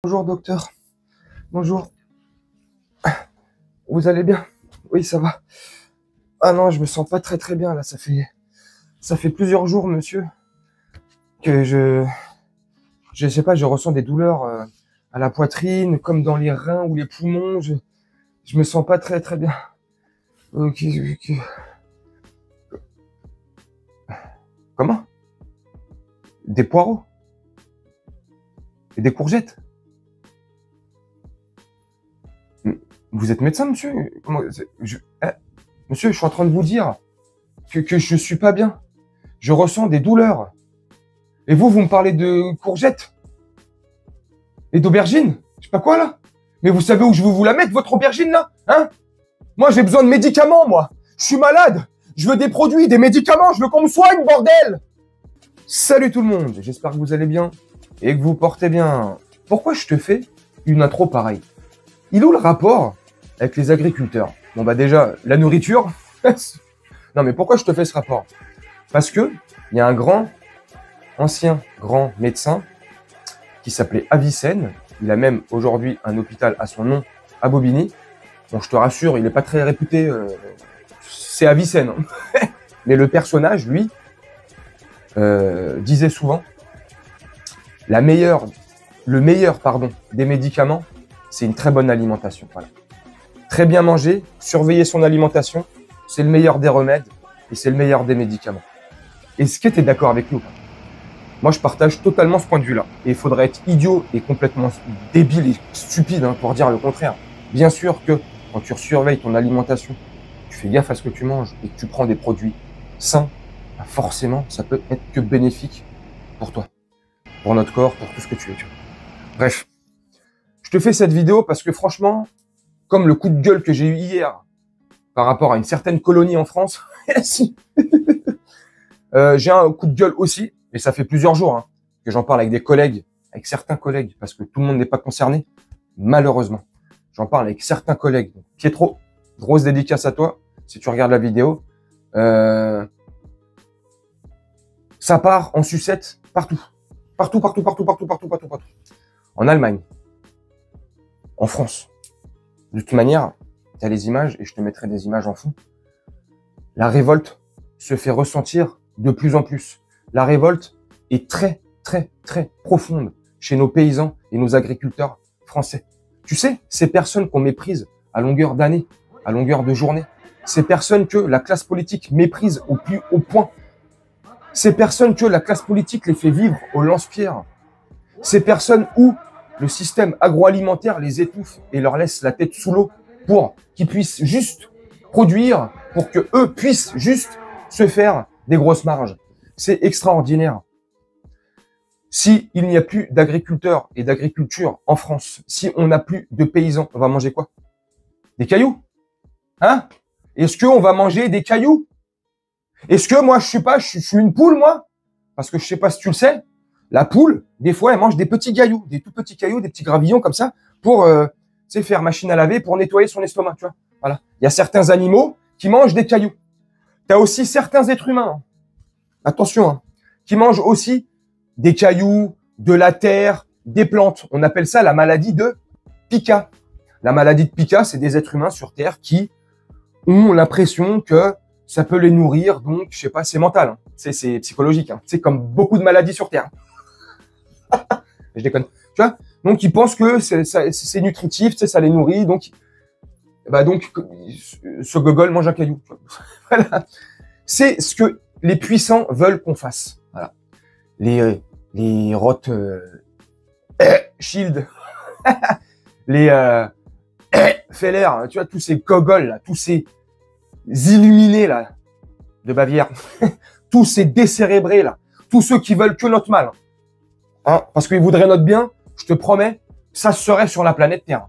Bonjour docteur. Bonjour. Vous allez bien? Oui, ça va. Ah non, je me sens pas très bien là. Ça fait plusieurs jours, monsieur, que je sais pas, je ressens des douleurs à la poitrine, comme dans les reins ou les poumons. Je me sens pas très bien. Ok, ok. Comment? Des poireaux? Et des courgettes? Vous êtes médecin, monsieur? Monsieur, je suis en train de vous dire que je suis pas bien. Je ressens des douleurs. Et vous me parlez de courgettes? Et d'aubergines? Je sais pas quoi, là? Mais vous savez où je veux vous la mettre, votre aubergine, là? Hein? Moi, j'ai besoin de médicaments, moi. Je suis malade. Je veux des produits, des médicaments. Je veux qu'on me soigne, bordel! Salut tout le monde. J'espère que vous allez bien et que vous portez bien. Pourquoi je te fais une intro pareille? Il est où le rapport avec les agriculteurs? Bon, bah déjà, la nourriture. Non, mais pourquoi je te fais ce rapport? Parce que il y a un ancien grand médecin qui s'appelait Avicenne. Il a même aujourd'hui un hôpital à son nom à Bobigny. Bon, je te rassure, il n'est pas très réputé. C'est Avicenne. Hein. Mais le personnage, lui, disait souvent le meilleur, des médicaments, c'est une très bonne alimentation. Voilà. Très bien manger, surveiller son alimentation, c'est le meilleur des remèdes et c'est le meilleur des médicaments. Est-ce que tu es d'accord avec nous? Moi, je partage totalement ce point de vue-là. Et il faudrait être idiot et complètement débile et stupide pour dire le contraire. Bien sûr que quand tu surveilles ton alimentation, tu fais gaffe à ce que tu manges et que tu prends des produits sains, bah forcément, ça peut être que bénéfique pour toi, pour notre corps, pour tout ce que tu veux. Bref, je te fais cette vidéo parce que franchement, comme le coup de gueule que j'ai eu hier par rapport à une certaine colonie en France, j'ai un coup de gueule aussi, et ça fait plusieurs jours que j'en parle avec des collègues, avec certains collègues, parce que tout le monde n'est pas concerné, malheureusement. J'en parle avec certains collègues. Donc, Pietro, grosse dédicace à toi, si tu regardes la vidéo. Ça part en sucette partout. Partout. En Allemagne. En France. De toute manière, tu as les images, et je te mettrai des images en fond. La révolte se fait ressentir de plus en plus. La révolte est très profonde chez nos paysans et nos agriculteurs français. Tu sais, ces personnes qu'on méprise à longueur d'année, à longueur de journée, ces personnes que la classe politique méprise au plus haut point, ces personnes que la classe politique les fait vivre au lance-pierre, ces personnes où le système agroalimentaire les étouffe et leur laisse la tête sous l'eau pour qu'ils puissent juste produire, pour que eux puissent juste se faire des grosses marges. C'est extraordinaire. Si il n'y a plus d'agriculteurs et d'agriculture en France, si on n'a plus de paysans, on va manger quoi? Des cailloux? Hein? Est-ce qu'on va manger des cailloux? Est-ce que moi, je suis une poule, moi? Parce que je sais pas si tu le sais, la poule, des fois, elle mange des petits cailloux, des tout petits cailloux, des petits gravillons comme ça, pour faire machine à laver, pour nettoyer son estomac, tu vois. Voilà. Il y a certains animaux qui mangent des cailloux. Tu as aussi certains êtres humains, attention, qui mangent aussi des cailloux, de la terre, des plantes. On appelle ça la maladie de Pica. La maladie de Pica, c'est des êtres humains sur Terre qui ont l'impression que ça peut les nourrir, donc, je sais pas, c'est mental, c'est psychologique. C'est comme beaucoup de maladies sur Terre. Je déconne. Tu vois? Donc, ils pensent que c'est nutritif, ça les nourrit, donc ce gogol mange un caillou. Voilà. C'est ce que les puissants veulent qu'on fasse. Voilà. Les Roth Shield, les Feller, tu vois, tous ces gogols là, tous ces illuminés là de Bavière, tous ces décérébrés là, tous ceux qui veulent que notre mal, parce qu'ils voudraient notre bien, je te promets, ça serait sur la planète Terre.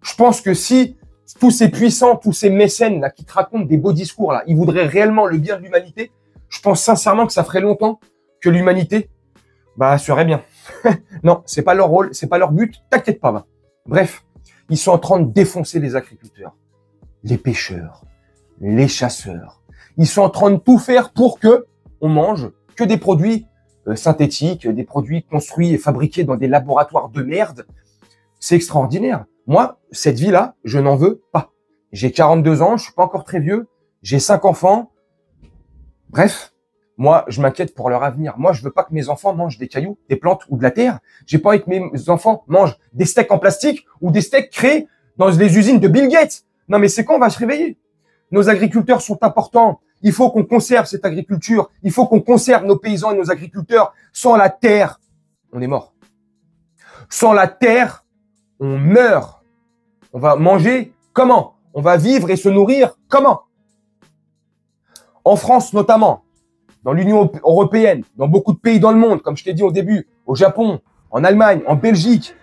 Je pense que si tous ces puissants, tous ces mécènes là qui te racontent des beaux discours là, ils voudraient réellement le bien de l'humanité, je pense sincèrement que ça ferait longtemps que l'humanité serait bien. Non, c'est pas leur rôle, c'est pas leur but, t'inquiète pas. Bref, ils sont en train de défoncer les agriculteurs, les pêcheurs, les chasseurs. Ils sont en train de tout faire pour que on mange que des produits synthétiques, des produits construits et fabriqués dans des laboratoires de merde, C'est extraordinaire. Moi, cette vie-là, je n'en veux pas. J'ai 42 ans, je suis pas encore très vieux, j'ai 5 enfants. Bref, moi, je m'inquiète pour leur avenir. Moi, je veux pas que mes enfants mangent des cailloux, des plantes ou de la terre. J'ai pas envie que mes enfants mangent des steaks en plastique ou des steaks créés dans les usines de Bill Gates. Non, mais c'est quand on va se réveiller? Nos agriculteurs sont importants. Il faut qu'on conserve cette agriculture. Il faut qu'on conserve nos paysans et nos agriculteurs. Sans la terre, on est mort. Sans la terre, on meurt. On va manger comment? On va vivre et se nourrir comment? En France notamment, dans l'Union européenne, dans beaucoup de pays dans le monde, comme je t'ai dit au début, au Japon, en Allemagne, en Belgique,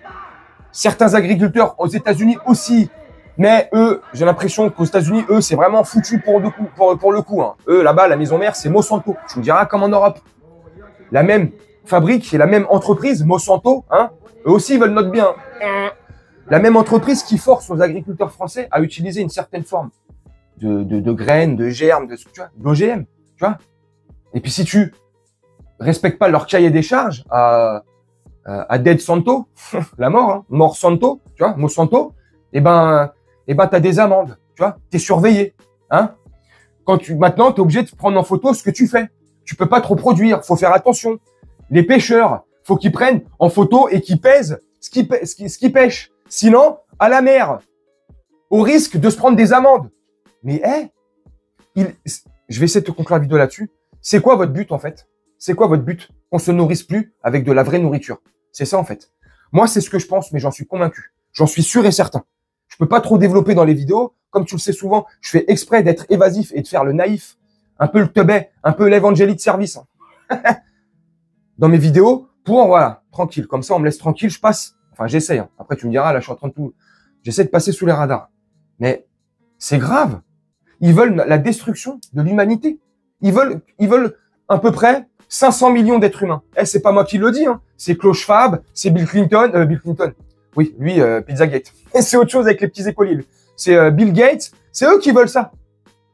certains agriculteurs aux États-Unis aussi. Mais eux, j'ai l'impression qu'aux États-Unis, eux, c'est vraiment foutu pour le coup. Hein. Eux, là-bas, la maison mère, c'est Monsanto. Tu me diras comme en Europe. La même fabrique et la même entreprise, Monsanto, hein, eux aussi veulent notre bien. La même entreprise qui force aux agriculteurs français à utiliser une certaine forme de graines, de germes, d'OGM, tu vois. Et puis si tu respectes pas leur cahier des charges à Dead Santo, la mort, hein, mort Santo, tu vois, Monsanto, t'as des amendes, tu vois, t'es surveillé, hein. Maintenant, t'es obligé de prendre en photo ce que tu fais. Tu peux pas trop produire, faut faire attention. Les pêcheurs, faut qu'ils prennent en photo et qu'ils pèsent ce qu'ils pêchent. Sinon, à la mer, au risque de se prendre des amendes. Mais, je vais essayer de te conclure la vidéo là-dessus. C'est quoi votre but, en fait? C'est quoi votre but? Qu'on se nourrisse plus avec de la vraie nourriture. C'est ça, en fait. Moi, c'est ce que je pense, mais j'en suis convaincu. J'en suis sûr et certain. Je peux pas trop développer dans les vidéos. Comme tu le sais souvent, je fais exprès d'être évasif et de faire le naïf. Un peu le teubé, un peu l'évangélie de service. Hein. Dans mes vidéos, pour, voilà, tranquille. Comme ça, on me laisse tranquille, je passe. Enfin, j'essaye. Hein. Après, tu me diras, là, je suis en train de tout. J'essaie de passer sous les radars. Mais c'est grave. Ils veulent la destruction de l'humanité. Ils veulent à peu près 500 millions d'êtres humains. C'est pas moi qui le dis, hein. C'est Klaus Schwab, c'est Bill Clinton. Oui, lui, Pizzagate. Et c'est autre chose avec les petits écoliers. C'est Bill Gates. C'est eux qui veulent ça.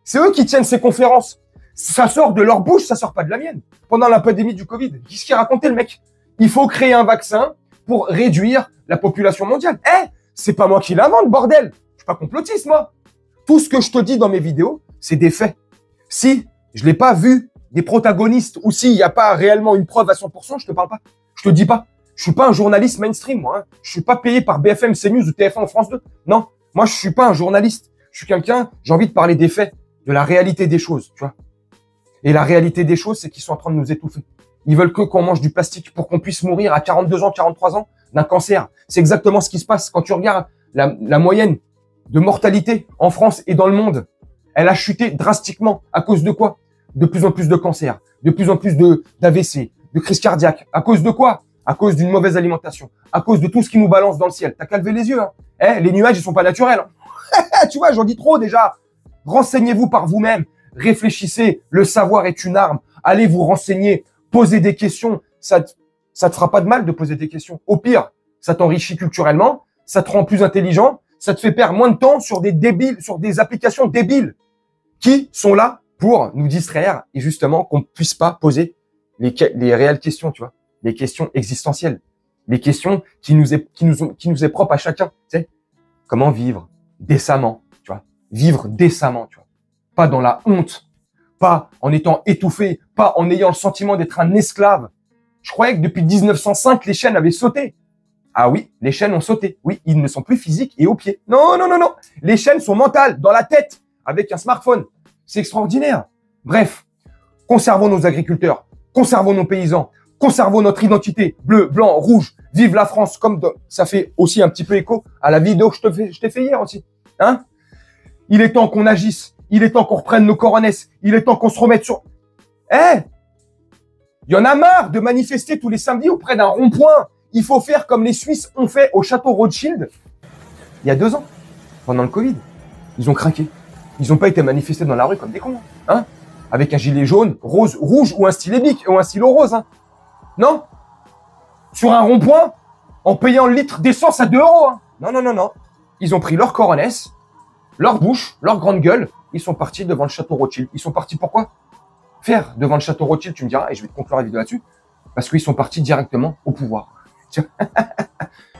C'est eux qui tiennent ces conférences. Ça sort de leur bouche, ça sort pas de la mienne. Pendant la pandémie du Covid, qu'est-ce qu'il racontait le mec? Il faut créer un vaccin pour réduire la population mondiale. C'est pas moi qui l'invente, bordel. Je suis pas complotiste, moi. Tout ce que je te dis dans mes vidéos, c'est des faits. Si je l'ai pas vu des protagonistes ou s'il n'y a pas réellement une preuve à 100%, je te parle pas. Je te dis pas. Je suis pas un journaliste mainstream, moi. Hein. Je suis pas payé par BFM, CNews ou TF1 en France 2. Non. Moi, je suis pas un journaliste. Je suis quelqu'un, j'ai envie de parler des faits, de la réalité des choses, tu vois. Et la réalité des choses, c'est qu'ils sont en train de nous étouffer. Ils veulent que qu'on mange du plastique pour qu'on puisse mourir à 42 ans, 43 ans d'un cancer. C'est exactement ce qui se passe quand tu regardes la moyenne de mortalité en France et dans le monde. Elle a chuté drastiquement. À cause de quoi? De plus en plus de cancers, de plus en plus d'AVC, de crise cardiaque. À cause de quoi? À cause d'une mauvaise alimentation. À cause de tout ce qui nous balance dans le ciel. T'as qu'à lever les yeux. Hein. Les nuages, ils sont pas naturels. Hein. Tu vois, j'en dis trop déjà. Renseignez-vous par vous-même. Réfléchissez. Le savoir est une arme. Allez vous renseigner. Posez des questions. Ça te fera pas de mal de poser des questions. Au pire, ça t'enrichit culturellement. Ça te rend plus intelligent. Ça te fait perdre moins de temps sur des applications débiles qui sont là pour nous distraire et justement qu'on puisse pas poser les réelles questions, tu vois, les questions existentielles, les questions qui nous est propre à chacun, tu sais, comment vivre décemment, tu vois, vivre décemment, tu vois, pas dans la honte, pas en étant étouffé, pas en ayant le sentiment d'être un esclave. Je croyais que depuis 1905 les chaînes avaient sauté. Ah oui, les chaînes ont sauté. Oui, ils ne sont plus physiques et aux pieds. Non, non, non, non. Les chaînes sont mentales, dans la tête, avec un smartphone. C'est extraordinaire. Bref, conservons nos agriculteurs, conservons nos paysans, conservons notre identité. Bleu, blanc, rouge. Vive la France, ça fait aussi un petit peu écho à la vidéo que je t'ai fait hier aussi. Hein? Il est temps qu'on agisse. Il est temps qu'on reprenne nos coronesses. Il est temps qu'on se remette sur... Il y en a marre de manifester tous les samedis auprès d'un rond-point. Il faut faire comme les Suisses ont fait au château Rothschild il y a 2 ans, pendant le Covid. Ils ont craqué. Ils n'ont pas été manifestés dans la rue comme des cons, hein, avec un gilet jaune, rose, rouge ou un stylet bic ou un stylo rose, hein. Non. Sur un rond-point, en payant le litre d'essence à 2 €, hein. Non, non, non, non. Ils ont pris leur coronesse, leur bouche, leur grande gueule. Ils sont partis devant le château Rothschild. Ils sont partis pourquoi? Faire devant le château Rothschild, tu me diras, et je vais te conclure la vidéo là-dessus, parce qu'ils sont partis directement au pouvoir. Tiens.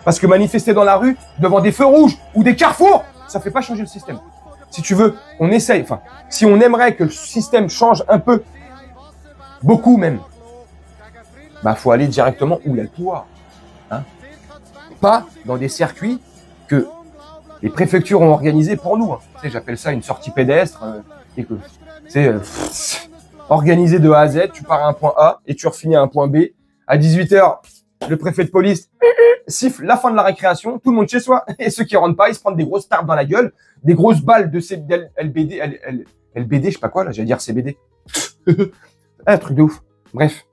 Parce que manifester dans la rue, devant des feux rouges ou des carrefours, ça fait pas changer le système. Si tu veux, on essaye, enfin, si on aimerait que le système change un peu, beaucoup même, bah, faut aller directement où il y a le pouvoir. Hein, pas dans des circuits que les préfectures ont organisés pour nous. Hein. Tu sais, j'appelle ça une sortie pédestre. Et que, organisé de A à Z, tu pars à un point A et tu refinis à un point B. À 18h, le préfet de police siffle la fin de la récréation, tout le monde chez soi. Et ceux qui rentrent pas, ils se prennent des grosses tartes dans la gueule, des grosses balles de LBD, LBD, je sais pas quoi, là, j'allais dire CBD. Un truc de ouf. Bref,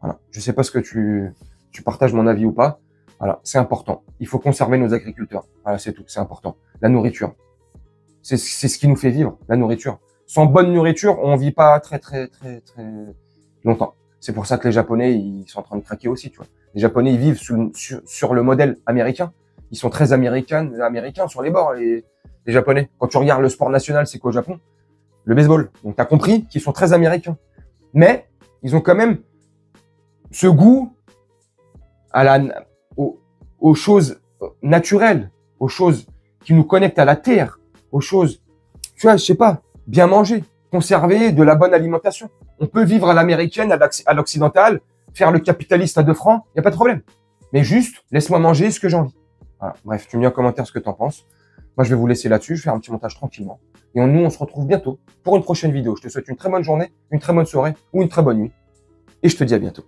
voilà. Je sais pas ce que tu partages mon avis ou pas. Voilà, c'est important. Il faut conserver nos agriculteurs. Voilà, c'est tout, c'est important. La nourriture. C'est ce qui nous fait vivre, la nourriture. Sans bonne nourriture, on vit pas très longtemps. C'est pour ça que les Japonais, ils sont en train de craquer aussi, tu vois. Les Japonais, ils vivent sur le modèle américain. Ils sont très américains sur les bords, les Japonais. Quand tu regardes le sport national, c'est quoi au Japon? Le baseball. Donc, t'as compris qu'ils sont très américains. Mais, ils ont quand même ce goût aux choses naturelles, aux choses qui nous connectent à la terre, aux choses, tu vois, je sais pas, bien manger, conserver de la bonne alimentation. On peut vivre à l'américaine, à l'occidentale, faire le capitaliste à 2 francs, il n'y a pas de problème. Mais juste, laisse-moi manger ce que j'ai envie. Voilà. Bref, tu me dis en commentaire ce que tu en penses. Moi, je vais vous laisser là-dessus, je vais faire un petit montage tranquillement. Et nous, on se retrouve bientôt pour une prochaine vidéo. Je te souhaite une très bonne journée, une très bonne soirée ou une très bonne nuit. Et je te dis à bientôt.